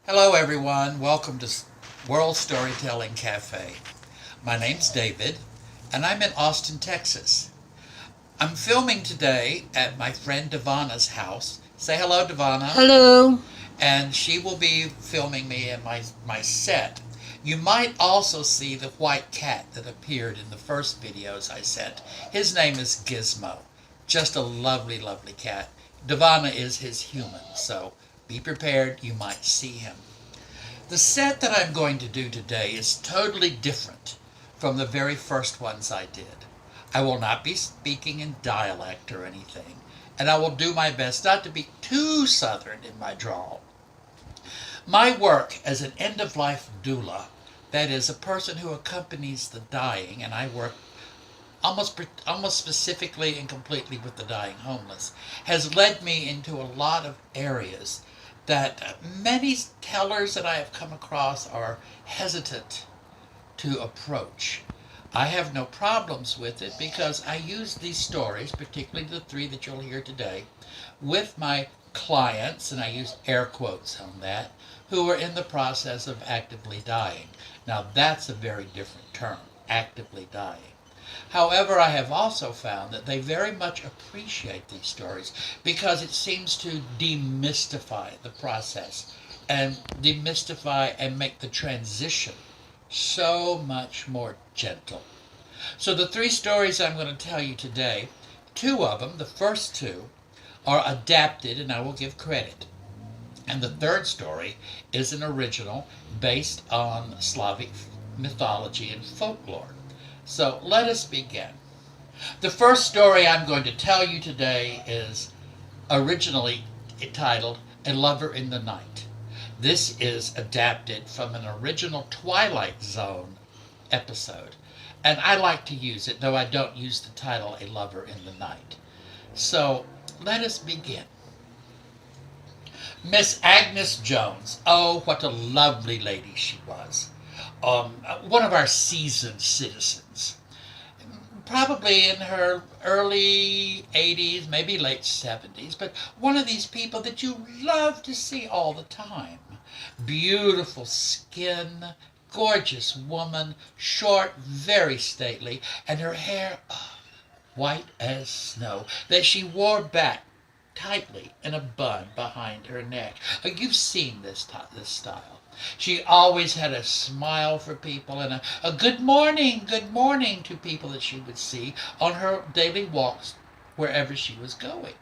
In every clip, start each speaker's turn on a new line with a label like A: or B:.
A: Hello, everyone. Welcome to World Storytelling Cafe. My name's David, and I'm in Austin, Texas. I'm filming today at my friend Devana's house. Say hello, Devana.
B: Hello.
A: And she will be filming me in my set. You might also see the white cat that appeared in the first videos I sent. His name is Gizmo. Just a lovely, lovely cat. Devana is his human, so be prepared, you might see him. The set that I'm going to do today is totally different from the very first ones I did. I will not be speaking in dialect or anything, and I will do my best not to be too southern in my drawl. My work as an end-of-life doula, that is, a person who accompanies the dying, and I work almost specifically and completely with the dying homeless, has led me into a lot of areas that many tellers that I have come across are hesitant to approach. I have no problems with it because I use these stories, particularly the three that you'll hear today, with my clients, and I use air quotes on that, who are in the process of actively dying. Now that's a very different term, actively dying. However, I have also found that they very much appreciate these stories because it seems to demystify the process and demystify and make the transition so much more gentle. So the three stories I'm going to tell you today, two of them, the first two, are adapted, and I will give credit. And the third story is an original based on Slavic mythology and folklore. So let us begin. The first story I'm going to tell you today is originally titled A Lover in the Night. This is adapted from an original Twilight Zone episode, and I like to use it, though I don't use the title A Lover in the Night. So let us begin. Miss Agnes Jones. Oh, what a lovely lady she was. One of our seasoned citizens. Probably in her early 80s, maybe late 70s, but one of these people that you love to see all the time. Beautiful skin, gorgeous woman, short, very stately, and her hair white as snow that she wore back tightly in a bun behind her neck. You've seen this style. She always had a smile for people and a good morning to people that she would see on her daily walks wherever she was going.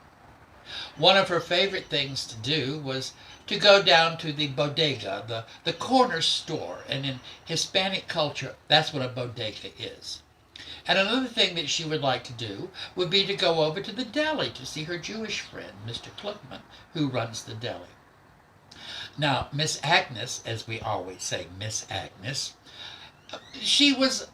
A: One of her favorite things to do was to go down to the bodega, the corner store, and in Hispanic culture, that's what a bodega is. And another thing that she would like to do would be to go over to the deli to see her Jewish friend, Mr. Kluckman, who runs the deli. Now, Miss Agnes, as we always say, Miss Agnes, she was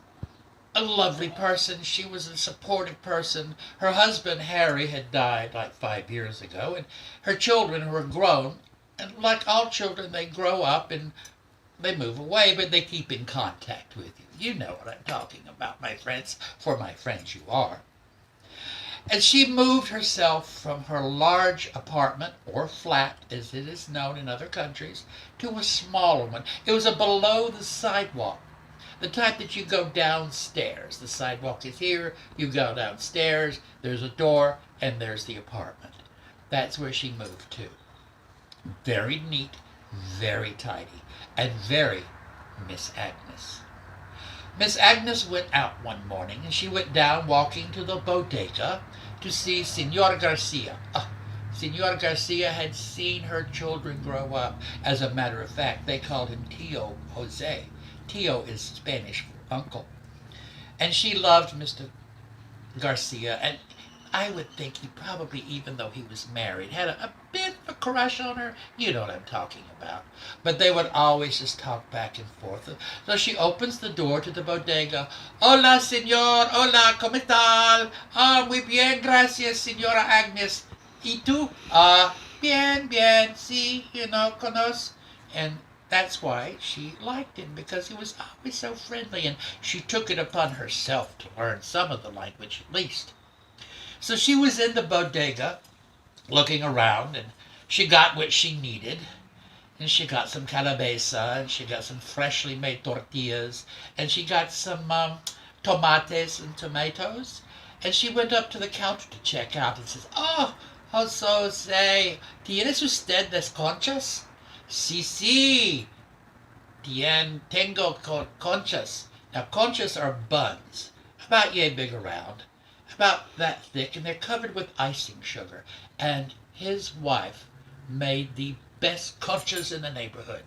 A: a lovely person. She was a supportive person. Her husband, Harry, had died like 5 years ago, and her children were grown. And like all children, they grow up and they move away, but they keep in contact with you. You know what I'm talking about, my friends, for my friends you are. And she moved herself from her large apartment, or flat as it is known in other countries, to a smaller one. It was a below the sidewalk, the type that you go downstairs. The sidewalk is here, you go downstairs, there's a door, and there's the apartment. That's where she moved to. Very neat, very tidy, and very Miss Agnes. Miss Agnes went out one morning, and she went down walking to the bodega to see Senor Garcia. Senor Garcia had seen her children grow up. As a matter of fact, they called him Tio Jose. Tio is Spanish for uncle. And she loved Mr. Garcia, and I would think he probably, even though he was married, had a bit of a crush on her. You know what I'm talking about. But they would always just talk back and forth. So she opens the door to the bodega. Hola, señor. Hola, ¿cómo tal? Muy bien, gracias, señora Agnes. ¿Y tú? Bien, bien, sí, conos. And that's why she liked him, because he was always so friendly, and she took it upon herself to learn some of the language at least. So she was in the bodega looking around, and she got what she needed. And she got some calabaza, and she got some freshly made tortillas, and she got some tomates and tomatoes. And she went up to the counter to check out and says, "Oh, so say, ¿tienes usted las conchas?" "Sí, sí, tengo conchas." Now, conchas are buns, about yay big around, about that thick, and they're covered with icing sugar. And his wife made the best conchas in the neighborhood.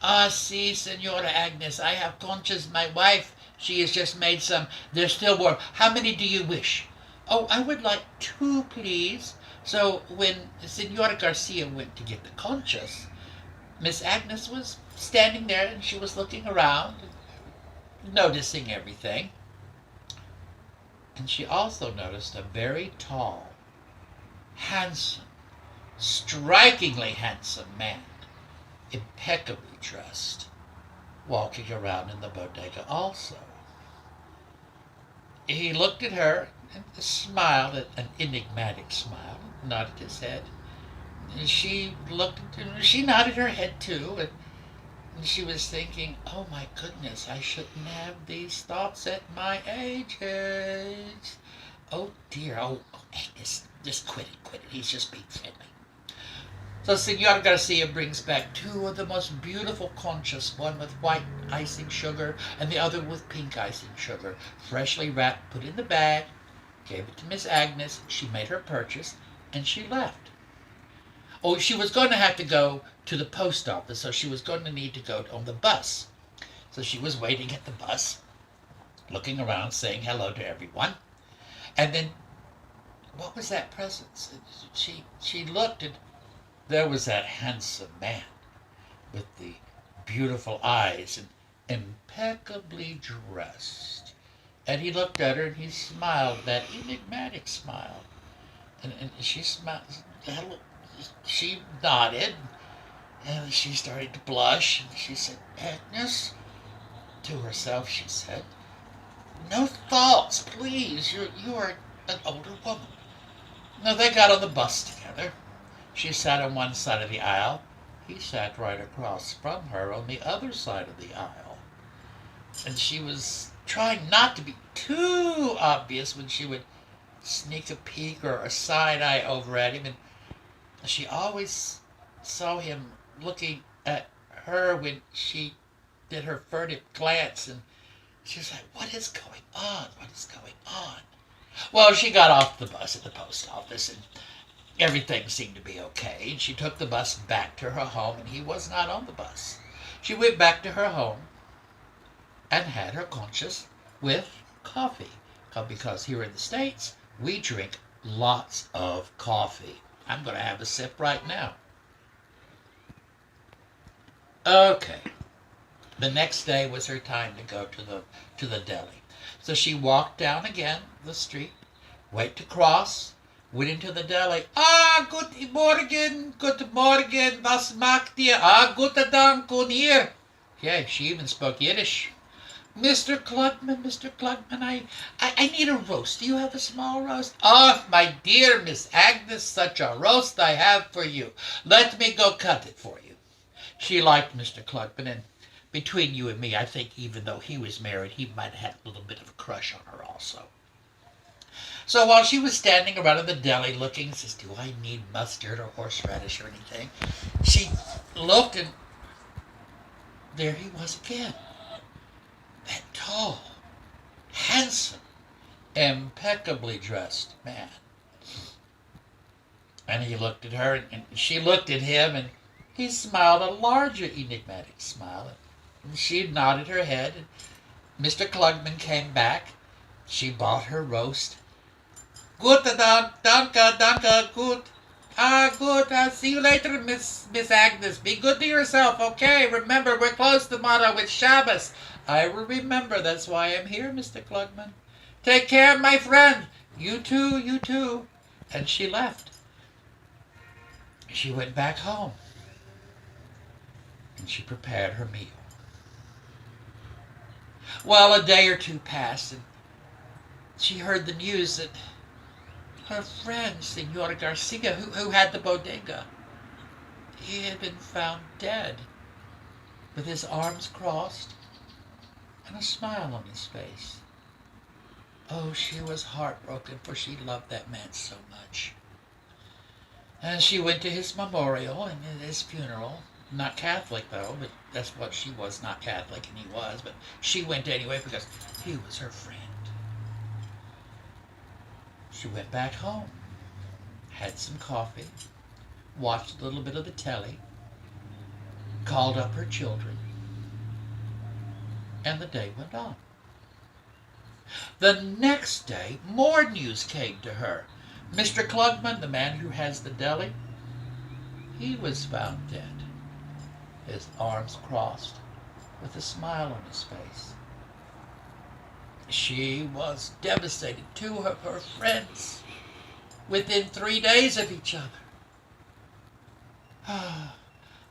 A: "Ah, si, Senora Agnes, I have conchas. My wife, she has just made some. They're still warm. How many do you wish?" "Oh, I would like two, please." So when Senora Garcia went to get the conchas, Miss Agnes was standing there, and she was looking around, noticing everything. And she also noticed a very tall, handsome, strikingly handsome man, impeccably dressed, walking around in the bodega also. He looked at her and smiled, an enigmatic smile, nodded his head. And she looked at him, she nodded her head too, and she was thinking, "Oh my goodness, I shouldn't have these thoughts at my age. Oh dear, oh Agnes, just quit it. He's just being friendly." So Senor Garcia brings back two of the most beautiful conchas, one with white icing sugar and the other with pink icing sugar, freshly wrapped, put in the bag, gave it to Miss Agnes. She made her purchase, and she left. Oh, she was going to have to go to the post office, so she was going to need to go on the bus. So she was waiting at the bus, looking around, saying hello to everyone. And then, what was that presence? She looked, and there was that handsome man with the beautiful eyes and impeccably dressed. And he looked at her, and he smiled, that enigmatic smile. And she smiled. She nodded, and she started to blush, and she said, "Agnes," to herself she said, "no thoughts, please. You are an older woman." Now they got on the bus together. She sat on one side of the aisle. He sat right across from her on the other side of the aisle. And she was trying not to be too obvious when she would sneak a peek or a side eye over at him, and she always saw him looking at her when she did her furtive glance, and she was like, "What is going on? What is going on?" Well, she got off the bus at the post office, and everything seemed to be okay, and she took the bus back to her home, and he was not on the bus. She went back to her home and had her conchas with coffee, because here in the States, we drink lots of coffee. I'm going to have a sip right now. Okay. The next day was her time to go to the deli. So she walked down again the street, went to cross, went into the deli. "Ah, guten Morgen, was macht ihr? Ah, guten Dank, und hier." Yeah, she even spoke Yiddish. Mr. Klugman, I need a roast. Do you have a small roast?" "Oh, my dear Miss Agnes, such a roast I have for you. Let me go cut it for you." She liked Mr. Klugman, and between you and me, I think even though he was married, he might have had a little bit of a crush on her also. So while she was standing around in the deli looking, says, "Do I need mustard or horseradish or anything?" She looked, and there he was again. That tall, handsome, impeccably dressed man. And he looked at her, and she looked at him, and he smiled a larger enigmatic smile. And she nodded her head, and Mr. Klugman came back. She bought her roast. "Guten Dank, danke, gut. Good. I'll see you later, Miss Agnes. Be good to yourself, okay? Remember, we're closed tomorrow with Shabbos." "I will remember. That's why I'm here, Mr. Klugman." "Take care, my friend." You too. And she left. She went back home, and she prepared her meal. Well, a day or two passed, and she heard the news that her friend, Senora Garcia, who had the bodega, he had been found dead, with his arms crossed and a smile on his face. Oh, she was heartbroken, for she loved that man so much. And she went to his memorial and his funeral. Not Catholic, though, but that's what she was, not Catholic, and he was. But she went anyway because he was her friend. She went back home, had some coffee, watched a little bit of the telly, called up her children, and the day went on. The next day, more news came to her. Mr. Klugman, the man who has the deli, he was found dead, his arms crossed, with a smile on his face. She was devastated. Two of her friends, within 3 days of each other.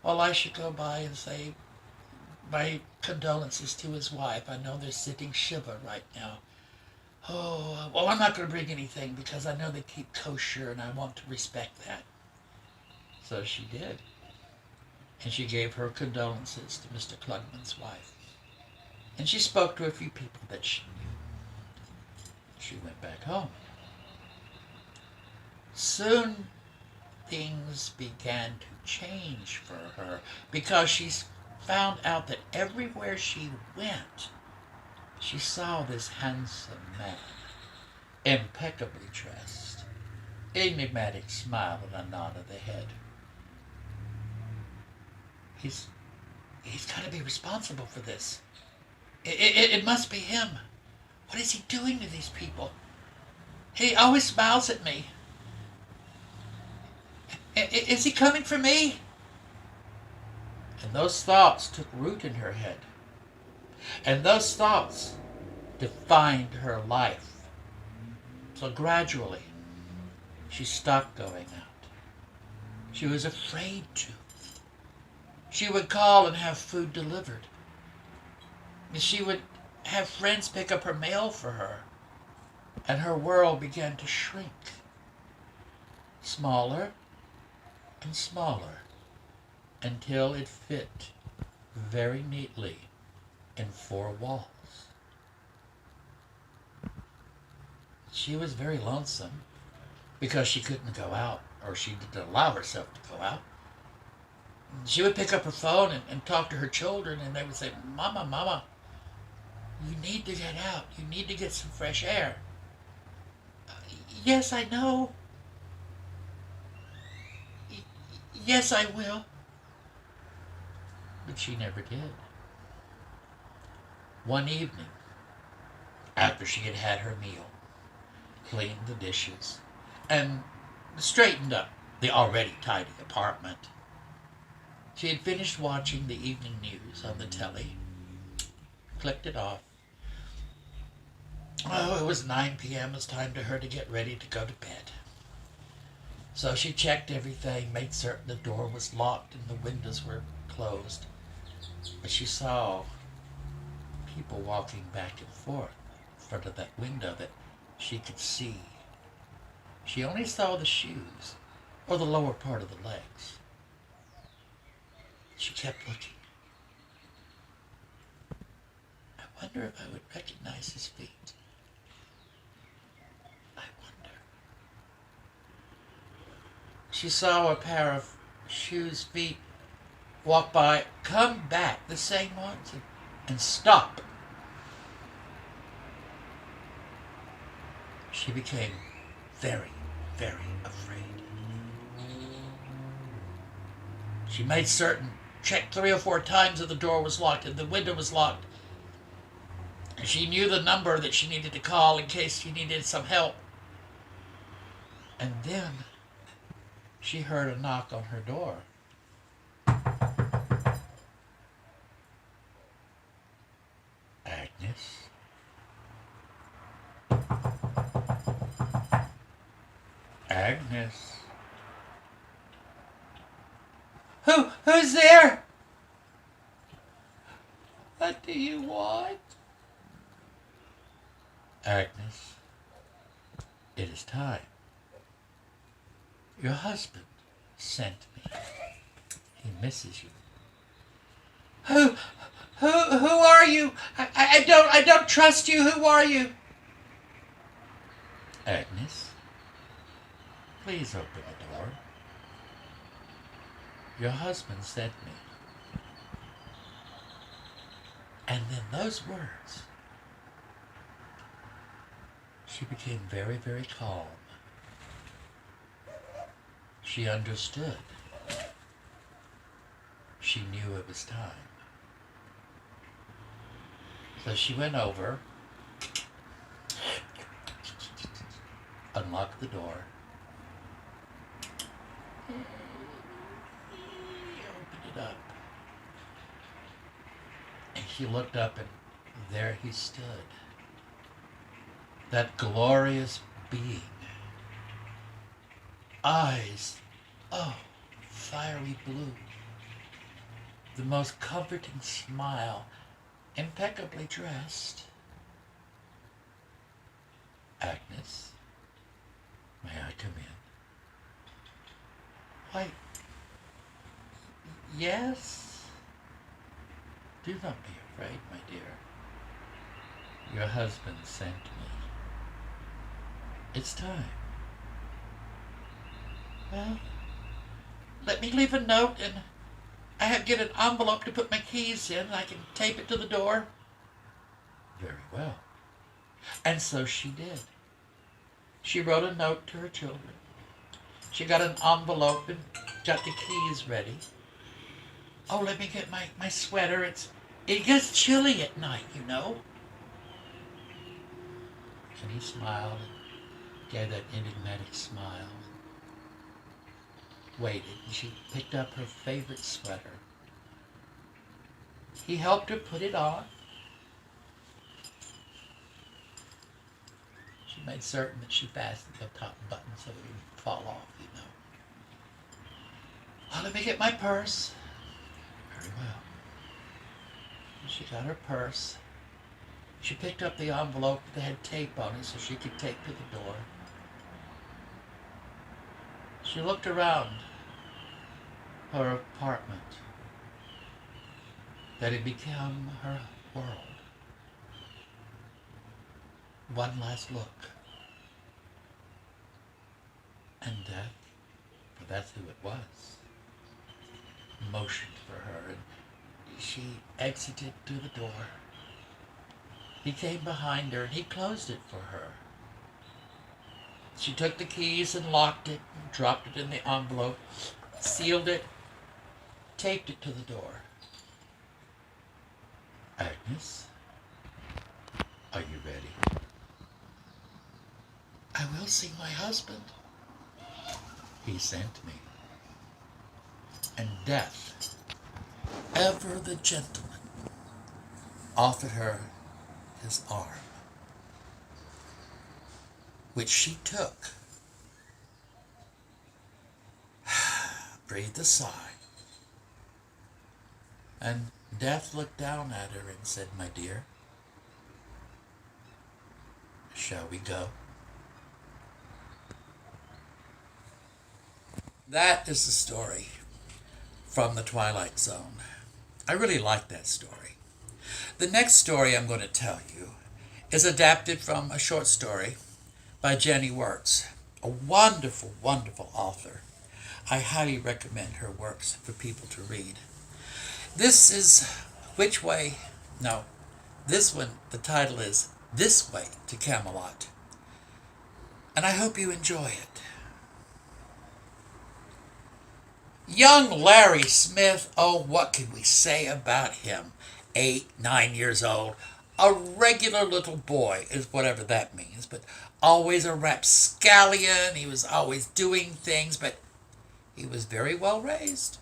A: Well, I should go by and say my condolences to his wife. I know they're sitting Shiva right now. Oh, well, I'm not going to bring anything because I know they keep kosher and I want to respect that. So she did. And she gave her condolences to Mr. Klugman's wife. And she spoke to a few people that she knew. She went back home. Soon things began to change for her because she found out that everywhere she went, she saw this handsome man, impeccably dressed, enigmatic smile and a nod of the head. He's got to be responsible for this. It must be him. What is he doing to these people? He always smiles at me. Is he coming for me? And those thoughts took root in her head. And those thoughts defined her life. So gradually, she stopped going out. She was afraid to. She would call and have food delivered. She would have friends pick up her mail for her. And her world began to shrink. Smaller and smaller until it fit very neatly in 4 walls. She was very lonesome because she couldn't go out, or she didn't allow herself to go out. She would pick up her phone and talk to her children, and they would say, Mama, Mama, you need to get out. You need to get some fresh air. Yes, I know. Yes, I will. But she never did. One evening, after she had had her meal, cleaned the dishes, and straightened up the already tidy apartment, she had finished watching the evening news on the telly, clicked it off. Oh, it was 9 p.m. It was time for her to get ready to go to bed. So she checked everything, made certain the door was locked and the windows were closed. But she saw people walking back and forth in front of that window that she could see. She only saw the shoes, or the lower part of the legs. She kept looking. I wonder if I would recognize his feet. I wonder. She saw a pair of shoes, feet, walk by, come back, the same ones, and stop. She became very, very afraid. She made certain, checked 3 or 4 times that the door was locked and the window was locked. And she knew the number that she needed to call in case she needed some help. And then she heard a knock on her door. Agnes? Agnes? Who's there? What do you want? Agnes, it is time. Your husband sent me. He misses you. Who are you? I don't trust you. Who are you? Agnes, please open the door. Your husband sent me. And then those words, she became very, very calm. She understood. She knew it was time. So she went over, unlocked the door, opened it up, and she looked up, and there he stood. That glorious being. Eyes, oh, fiery blue. The most comforting smile, impeccably dressed. Agnes, may I come in? Why, yes. Do not be afraid, my dear. Your husband sent me. It's time. Well, let me leave a note, and I have to get an envelope to put my keys in, and I can tape it to the door. Very well. And so she did. She wrote a note to her children. She got an envelope and got the keys ready. Oh, let me get my sweater. It gets chilly at night, you know. And he smiled and gave that enigmatic smile. Waited, and she picked up her favorite sweater. He helped her put it on. She made certain that she fastened the top button so it wouldn't fall off, you know. Well, let me get my purse. Very well. And she got her purse. She picked up the envelope that had tape on it so she could take to the door. She looked around her apartment that had become her world. One last look. And death, for that's who it was, motioned for her, and she exited through the door. He came behind her, and he closed it for her. She took the keys and locked it, and dropped it in the envelope, sealed it, taped it to the door. Agnes, are you ready? I will see my husband. He sent me. And death, ever the gentleman, offered her his arm, which she took, breathed a sigh, and death looked down at her and said, my dear, shall we go? That is the story from The Twilight Zone. I really like that story. The next story I'm going to tell you is adapted from a short story by Jenny Wirtz, a wonderful, wonderful author. I highly recommend her works for people to read. This is Which Way? No, this one, the title is This Way to Camelot. And I hope you enjoy it. Young Larry Smith, oh, what can we say about him? 8, 9 years old. A regular little boy is whatever that means, but always a rapscallion. He was always doing things, but he was very well raised.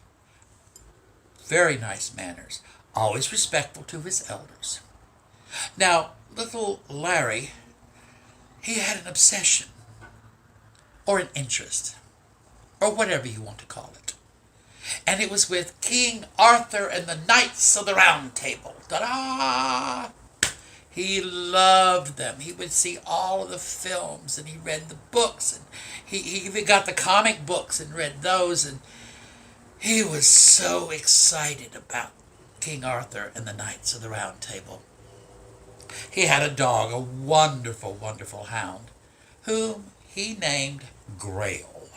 A: Very nice manners. Always respectful to his elders. Now, little Larry, he had an obsession, or an interest, or whatever you want to call it. And it was with King Arthur and the Knights of the Round Table. Ta-da! He loved them. He would see all of the films, and he read the books, and he even got the comic books and read those, and He was so excited about King Arthur and the Knights of the Round Table. He had a dog, a wonderful, wonderful hound, whom he named Grail.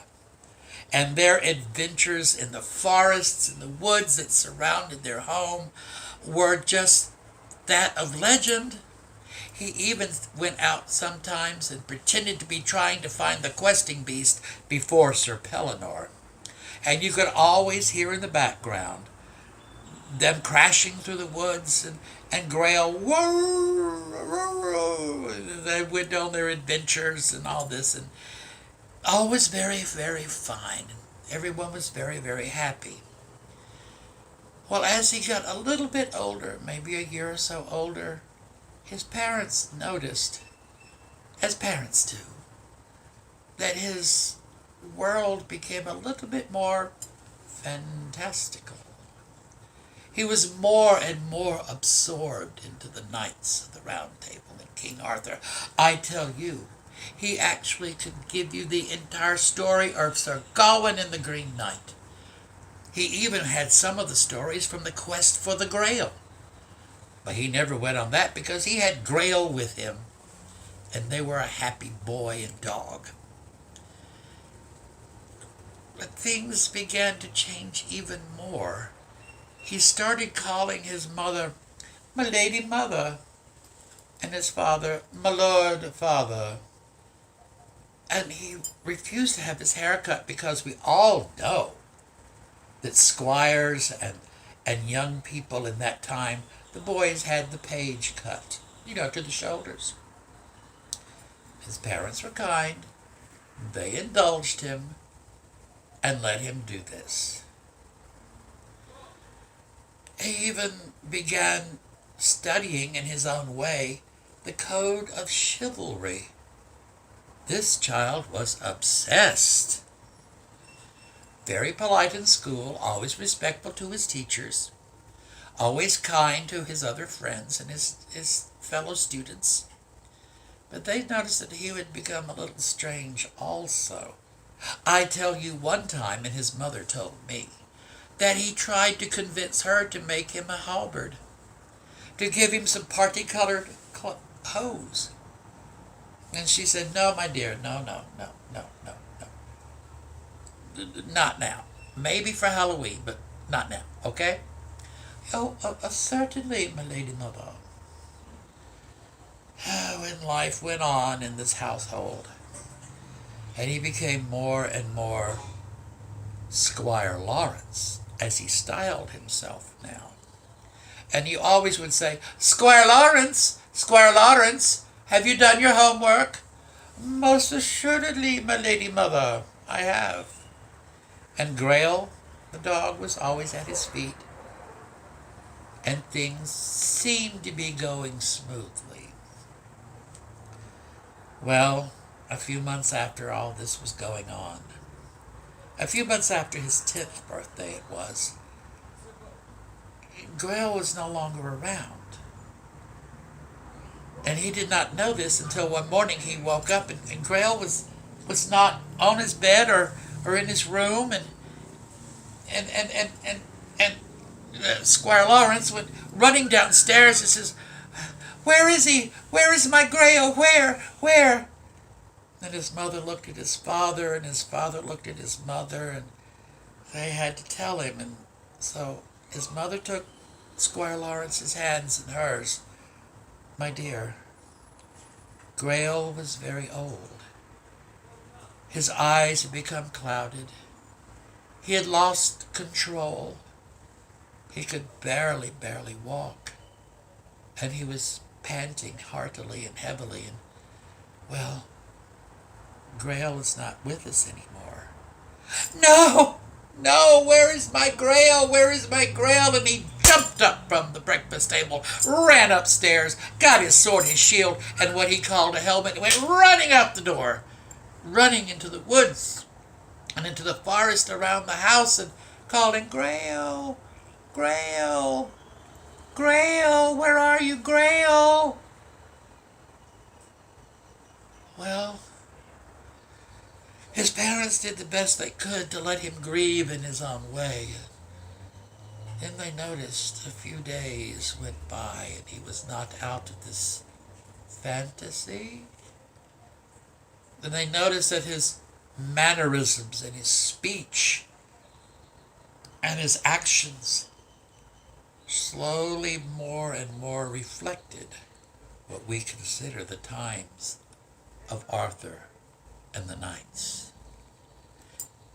A: And their adventures in the forests and the woods that surrounded their home were just that of legend. He even went out sometimes and pretended to be trying to find the questing beast before Sir Pellinore. And you could always hear in the background them crashing through the woods and Grail, they went on their adventures and all this, and all was very, very fine. Everyone was very, very happy. Well, as he got a little bit older, maybe a year or so older, his parents noticed, as parents do, that his world became a little bit more fantastical. He was more and more absorbed into the Knights of the Round Table and King Arthur. I tell you, he actually could give you the entire story of Sir Gawain and the Green Knight. He even had some of the stories from the quest for the Grail. But he never went on that because he had Grail with him, and they were a happy boy and dog. But things began to change even more. He started calling his mother, "My lady mother," and his father, "My lord father." And he refused to have his hair cut because we all know that squires and young people in that time, the boys had the page cut, to the shoulders. His parents were kind. They indulged him and let him do this. He even began studying in his own way the code of chivalry. This child was obsessed. Very polite in school, always respectful to his teachers, always kind to his other friends and his fellow students. But they noticed that he would become a little strange also. I tell you, one time, and his mother told me, that he tried to convince her to make him a halberd, to give him some party-colored hose. And she said, "No, my dear, no. Not now. Maybe for Halloween, but not now, okay?" "Oh, certainly, my lady mother." When life went on in this household, and he became more and more Squire Lawrence, as he styled himself now. And you always would say, Squire Lawrence, have you done your homework?" "Most assuredly, my lady mother, I have." And Grail, the dog, was always at his feet, and things seemed to be going smoothly. Well, a few months after all this was going on, a few months after his 10th birthday it was, Grail was no longer around. And he did not know this until one morning he woke up and Grail was not on his bed or in his room, and Squire Lawrence went running downstairs and says, "Where is he? Where is my Grail? Where?" And his mother looked at his father, and his father looked at his mother, and they had to tell him. And so his mother took Squire Lawrence's hands in hers. "My dear, Grail was very old. His eyes had become clouded. He had lost control. He could barely walk. And he was panting heartily and heavily. And, well, Grail is not with us anymore." No, where is my Grail? Where is my Grail?" And he jumped up from the breakfast table, ran upstairs, got his sword, his shield, and what he called a helmet, and went running out the door, running into the woods and into the forest around the house, and calling, "Grail, Grail, Grail, where are you, Grail?" Well, his parents parents did the best they could to let him grieve in his own way. Then they noticed a few days went by and he was not out of this fantasy. Then they noticed that his mannerisms and his speech and his actions slowly more and more reflected what we consider the times of Arthur and the Knights.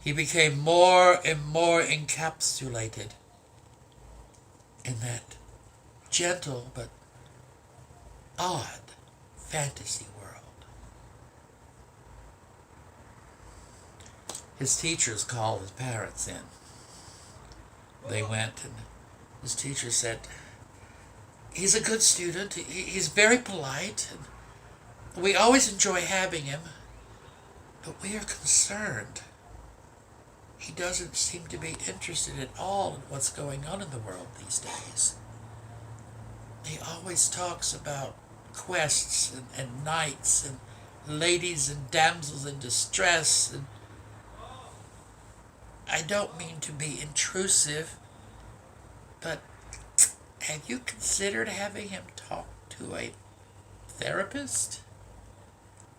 A: He became more and more encapsulated in that gentle but odd fantasy world. His teachers called his parents in. They went, and his teacher said, he's a good student, he's very polite, and we always enjoy having him, but we are concerned. He doesn't seem to be interested at all in what's going on in the world these days. He always talks about quests and knights and ladies and damsels in distress, and I don't mean to be intrusive, but have you considered having him talk to a therapist?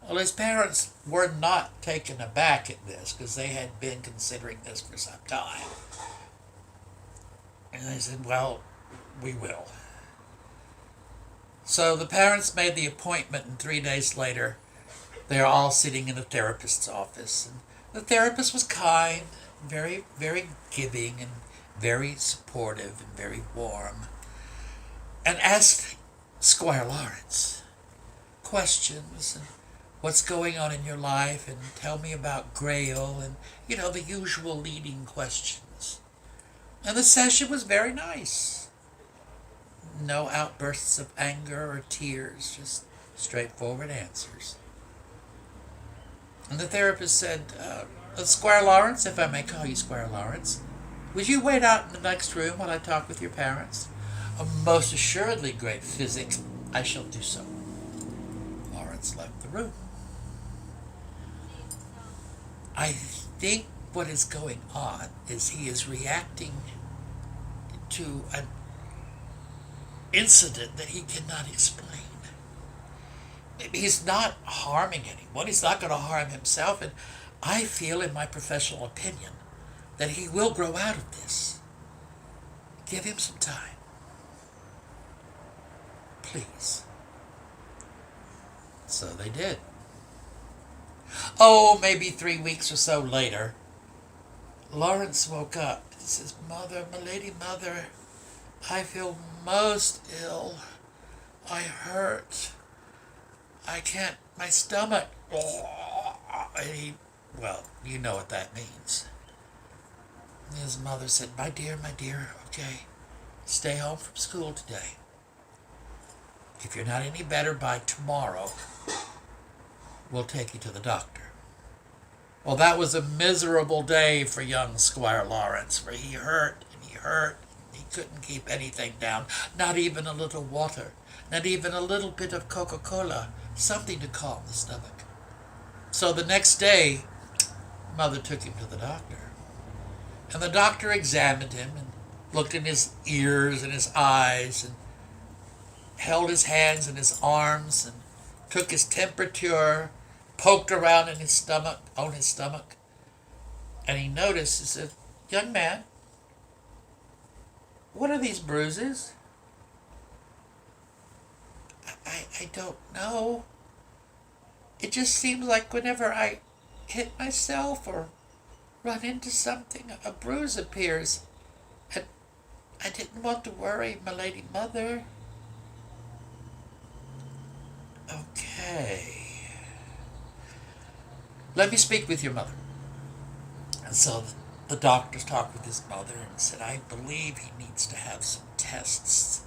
A: Well, his parents were not taken aback at this because they had been considering this for some time. And they said, well, we will. So the parents made the appointment, and 3 days later, they're all sitting in the therapist's office. And the therapist was kind, very, very giving, and very supportive, and very warm, and asked Squire Lawrence questions, and what's going on in your life, and tell me about Grail, and, the usual leading questions. And the session was very nice. No outbursts of anger or tears, just straightforward answers. And the therapist said, Squire Lawrence, if I may call you Squire Lawrence, would you wait out in the next room while I talk with your parents? Most assuredly, great physic, I shall do so. Lawrence left the room. I think what is going on is he is reacting to an incident that he cannot explain. He's not harming anyone. He's not going to harm himself. And I feel, in my professional opinion, that he will grow out of this. Give him some time. Please. So they did. Oh, maybe 3 weeks or so later, Lawrence woke up. He says, Mother, my lady mother, I feel most ill. I hurt. I can't, my stomach. And well, you know what that means. And his mother said, my dear, okay, stay home from school today. If you're not any better by tomorrow, we'll take you to the doctor. Well, that was a miserable day for young Squire Lawrence, for he hurt. He couldn't keep anything down, not even a little water, not even a little bit of Coca-Cola, something to calm the stomach. So the next day, Mother took him to the doctor. And the doctor examined him and looked in his ears and his eyes and held his hands and his arms and took his temperature, poked around in his stomach, and he noticed, he said, young man, what are these bruises? I don't know. It just seems like whenever I hit myself or run into something, a bruise appears. And I didn't want to worry my lady mother. Okay. Let me speak with your mother. And so the doctor talked with his mother and said, I believe he needs to have some tests.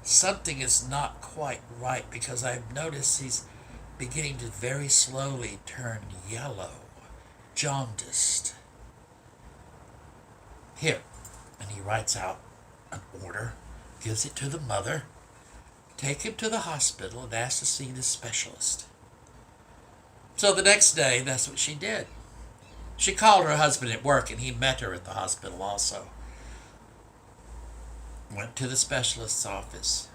A: Something is not quite right because I've noticed he's beginning to very slowly turn yellow, jaundiced. Here. And he writes out an order, gives it to the mother. Take him to the hospital and ask to see the specialist. So the next day, that's what she did. She called her husband at work, and he met her at the hospital also. Went to the specialist's office.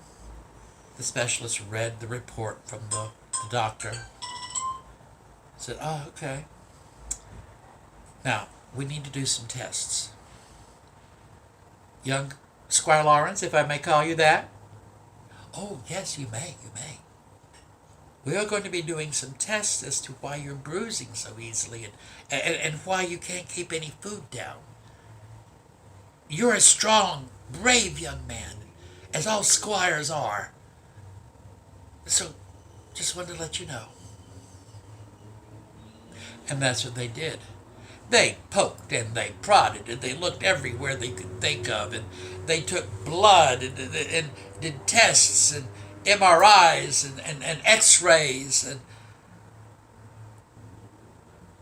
A: The specialist read the report from the doctor. Said, "Oh, okay. Now, we need to do some tests. Young Squire Lawrence, if I may call you that." "Oh, yes, you may, you may. We are going to be doing some tests as to why you're bruising so easily and why you can't keep any food down. You're a strong, brave young man, as all squires are. So, just wanted to let you know." And that's what they did. They poked and they prodded and they looked everywhere they could think of, and they took blood and did tests and MRIs and X-rays, and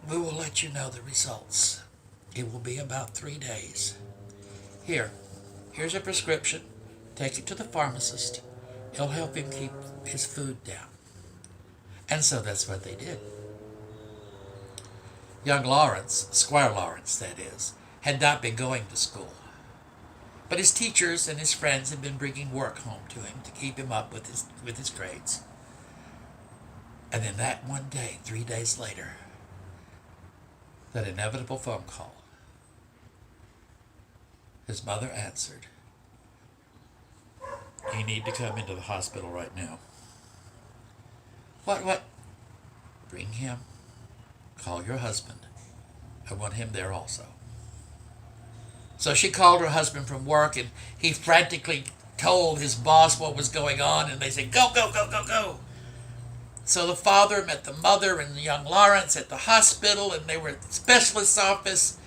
A: we will let you know the results. It will be about 3 days. Here's a prescription. Take it to the pharmacist. It'll help him keep his food down. And so that's what they did. Young Lawrence, Squire Lawrence that is, had not been going to school. But his teachers and his friends had been bringing work home to him to keep him up with his grades. And then that one day, 3 days later, that inevitable phone call. His mother answered. "You need to come into the hospital right now." What? "Bring him. Call your husband. I want him there also." So she called her husband from work, and he frantically told his boss what was going on, and they said, "Go, go, go, go, go." So the father met the mother and young Lawrence at the hospital, and they were at the specialist's office.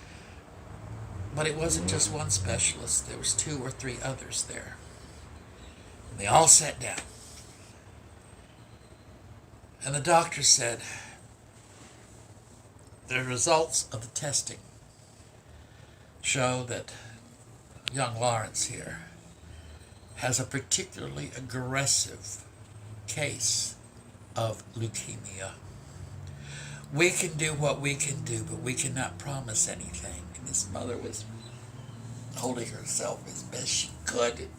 A: But it wasn't just one specialist. There was 2 or 3 others there. And they all sat down. And the doctor said, "The results of the testing show that young Lawrence here has a particularly aggressive case of leukemia. We can do what we can do, but we cannot promise anything." And his mother was holding herself as best she could.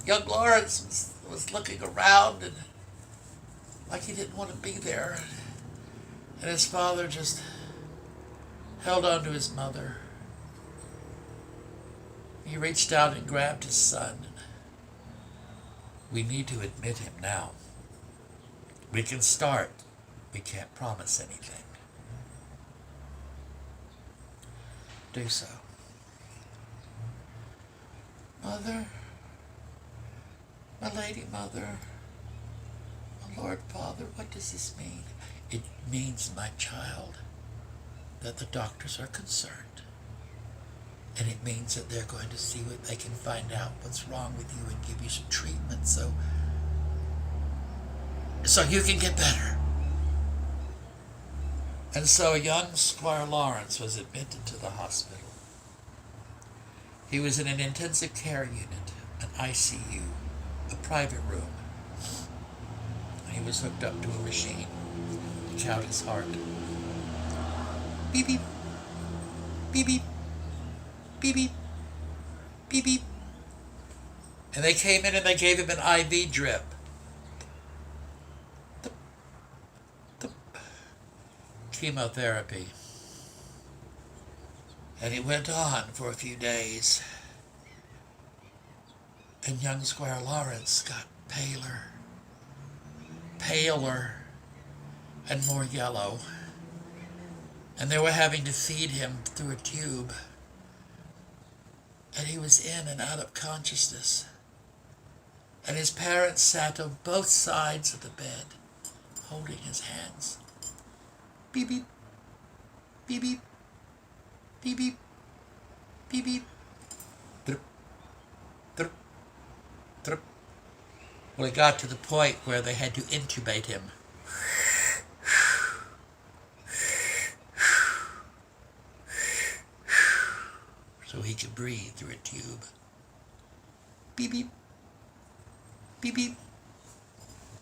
A: Young Lawrence was looking around and like he didn't want to be there. And his father just held on to his mother. He reached out and grabbed his son. "We need to admit him now. We can start. We can't promise anything. Do so." "Mother, my lady mother, my Lord Father, what does this mean?" "It means, my child, that the doctors are concerned. And it means that they're going to see what they can find out what's wrong with you and give you some treatment so you can get better." And so young Squire Lawrence was admitted to the hospital. He was in an intensive care unit, an ICU, a private room. He was hooked up to a machine to count his heart. Beep, beep, beep, beep, beep, beep, beep, beep. And they came in and they gave him an IV drip. Chemotherapy. And it went on for a few days. And young Squire Lawrence got paler, and more yellow. And they were having to feed him through a tube. And he was in and out of consciousness. And his parents sat on both sides of the bed, holding his hands. Beep, beep, beep, beep, beep, beep, beep, beep. Drup, drup, drup. Well, it got to the point where they had to intubate him. So he could breathe through a tube. Beep, beep, beep, beep.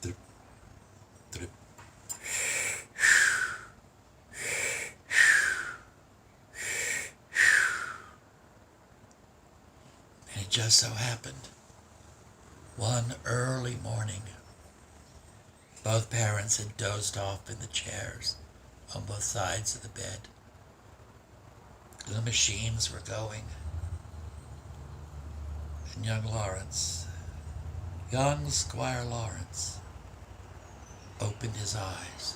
A: Drup, drup. just so happened, one early morning, both parents had dozed off in the chairs on both sides of the bed. The machines were going, and young Squire Lawrence, opened his eyes.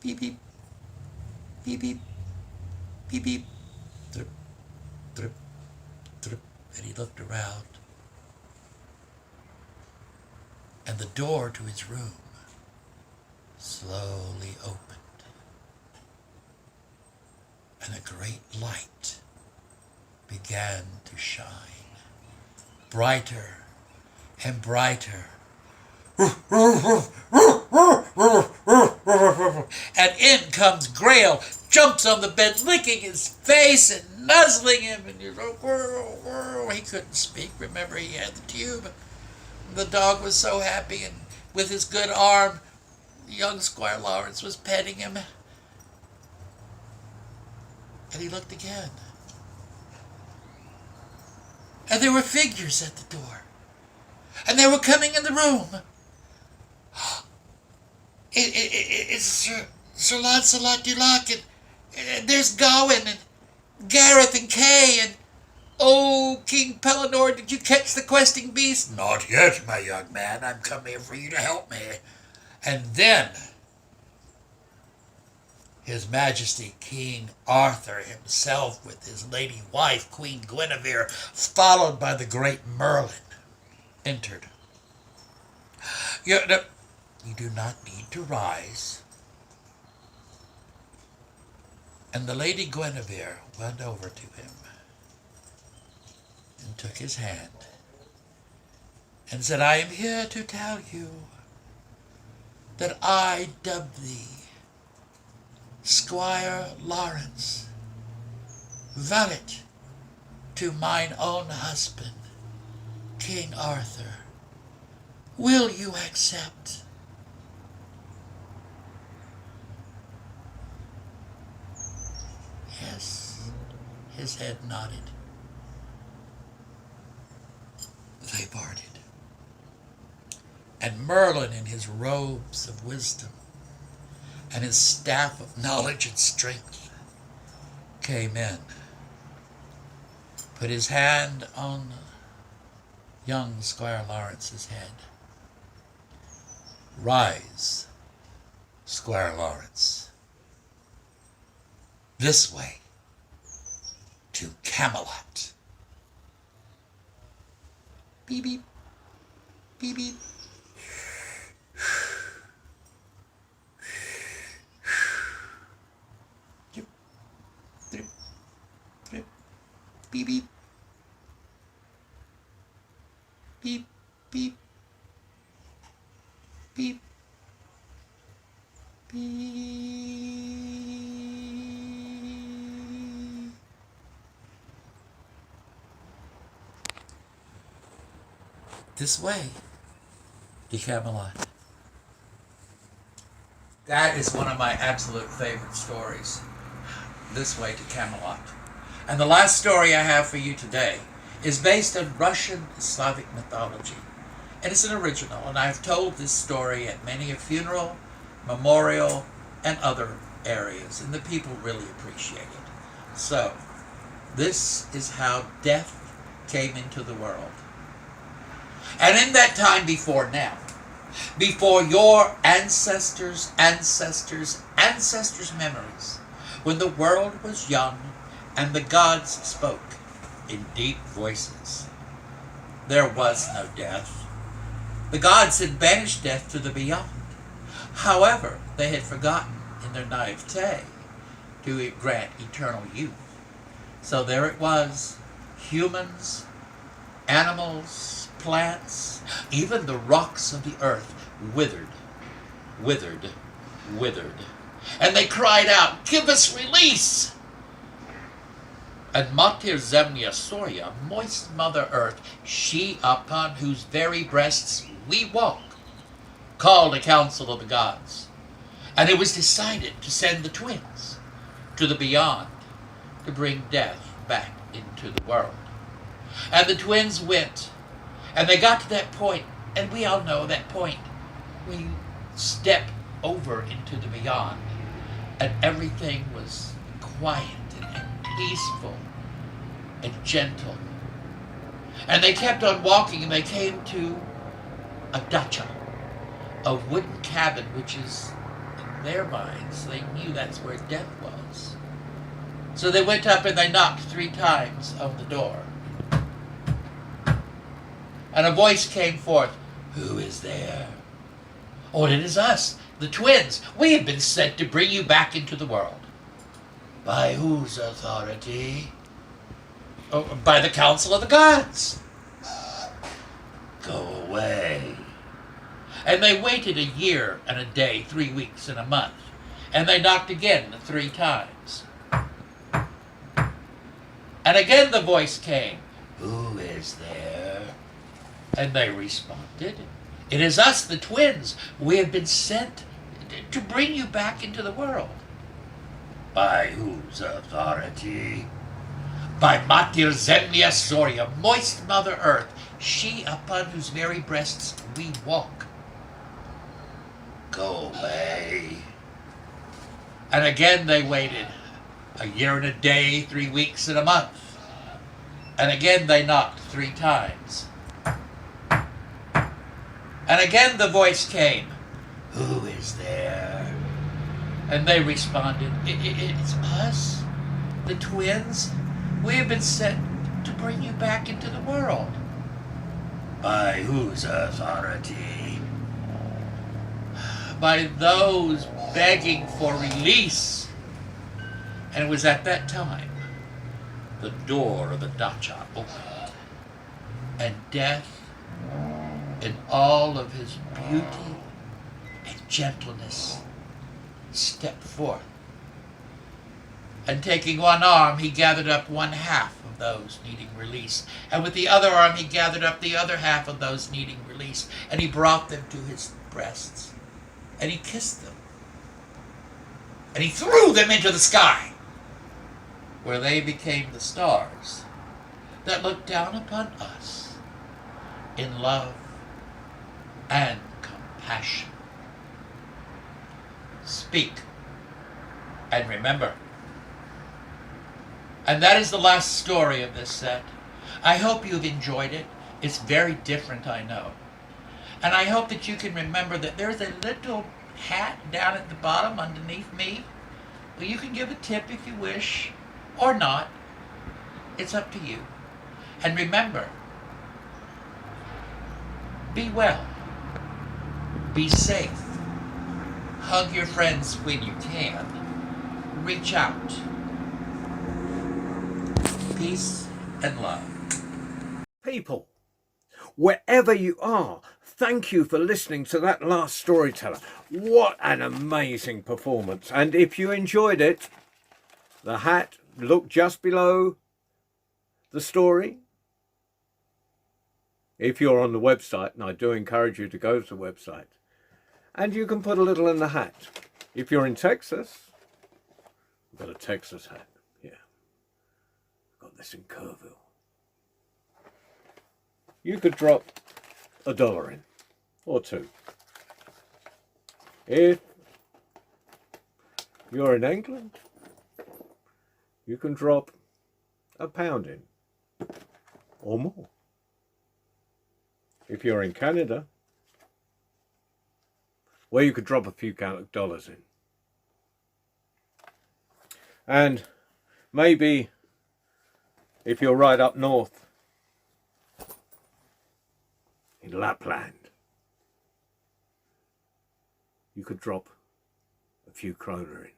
A: Beep, beep, beep, beep, beep, beep, drip, drip, drip, and he looked around, and the door to his room slowly opened, and a great light began to shine, brighter and brighter. And in comes Grail, jumps on the bed, licking his face and nuzzling him, and he's like, whirr, whirr. He couldn't speak. Remember, he had the tube. The dog was so happy, and with his good arm, young Squire Lawrence was petting him. And he looked again. And there were figures at the door. And they were coming in the room. It's Sir Lancelot du Lac, and there's Gawain, and Gareth, and Kay, and oh, King Pellinore, did you catch the questing beast? Not yet, my young man. I'm come here for you to help me. And then His Majesty King Arthur himself with his lady wife, Queen Guinevere, followed by the great Merlin, entered. You do not need to rise. And the Lady Guinevere went over to him and took his hand and said, I am here to tell you that I dub thee Squire Lawrence, valet to mine own husband, King Arthur. Will you accept? Yes, his head nodded. They parted. And Merlin, in his robes of wisdom and his staff of knowledge and strength, came in, put his hand on young Squire Lawrence's head. Rise, Squire Lawrence. This way to Camelot. Beep, beep, beep, beep. Drip, drip, drip. Beep, beep. Beep, beep. Beep, beep. This way to Camelot. That is one of my absolute favorite stories. This way to Camelot. And the last story I have for you today is based on Russian Slavic mythology. And it's an original, and I've told this story at many a funeral, memorial, and other areas, and the people really appreciate it. So, this is how death came into the world. And in that time before now, before your ancestors' memories, when the world was young and the gods spoke in deep voices, there was no death. The gods had banished death to the beyond. However, they had forgotten in their naivete to grant eternal youth. So there it was, humans, animals, plants, even the rocks of the earth withered, withered, withered. And they cried out, give us release! And Mater Zemlya Soria, moist Mother Earth, she upon whose very breasts we walk, called a council of the gods. And it was decided to send the twins, to the beyond to bring death back into the world. And the twins went, and they got to that point, and we all know that point when you step over into the beyond, and everything was quiet and peaceful and gentle. And they kept on walking, and they came to a dacha, a wooden cabin, which is, in their minds, they knew that's where death was. So they went up and they knocked 3 times on the door. And a voice came forth, "Who is there?" "Oh, it is us, the twins. We have been sent to bring you back into the world." "By whose authority?" "Oh, by the council of the gods." "Go away." And they waited a year and a day, 3 weeks and a month. And they knocked again 3 times. And again the voice came, "Who is there?" And they responded, "It is us, the twins. We have been sent to bring you back into the world." "By whose authority?" "By Mater Zemlya Soria, moist Mother Earth, she upon whose very breasts we walk." "Go away." And again they waited a year and a day, 3 weeks and a month. And again they knocked 3 times. And again the voice came, "Who is there?" And they responded, "It's us, the twins. We have been sent to bring you back into the world." "By whose authority?" "By those begging for release." And it was at that time the door of the dacha opened, and death, in all of his beauty and gentleness, stepped forth. And taking one arm, he gathered up 1/2 of those needing release. And with the other arm, he gathered up the other 1/2 of those needing release. And he brought them to his breasts. And he kissed them. And he threw them into the sky, where they became the stars that looked down upon us in love and compassion. Speak and remember. And that is the last story of this set. I hope you've enjoyed it. It's very different, I know. And I hope that you can remember that there's a little hat down at the bottom underneath me. Well, you can give a tip if you wish, or not. It's up to you. And remember, be well, be safe, hug your friends when you can, reach out. Peace and love.
B: People, wherever you are, thank you for listening to that last storyteller. What an amazing performance. And if you enjoyed it, the hat, look just below the story. If you're on the website, and I do encourage you to go to the website, and you can put a little in the hat. If you're in Texas, I've got a Texas hat here. I've got this in Kerrville. You could drop $1 in, or 2. If you're in England, you can drop £1 in, or more. If you're in Canada, well, you could drop a few dollars in. And maybe if you're right up north in Lapland, you could drop a few kroner in,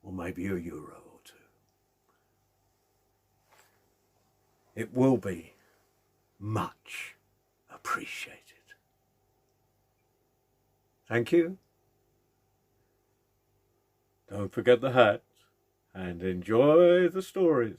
B: or maybe €1 or 2. It will be much appreciated. Thank you. Don't forget the hat and enjoy the stories.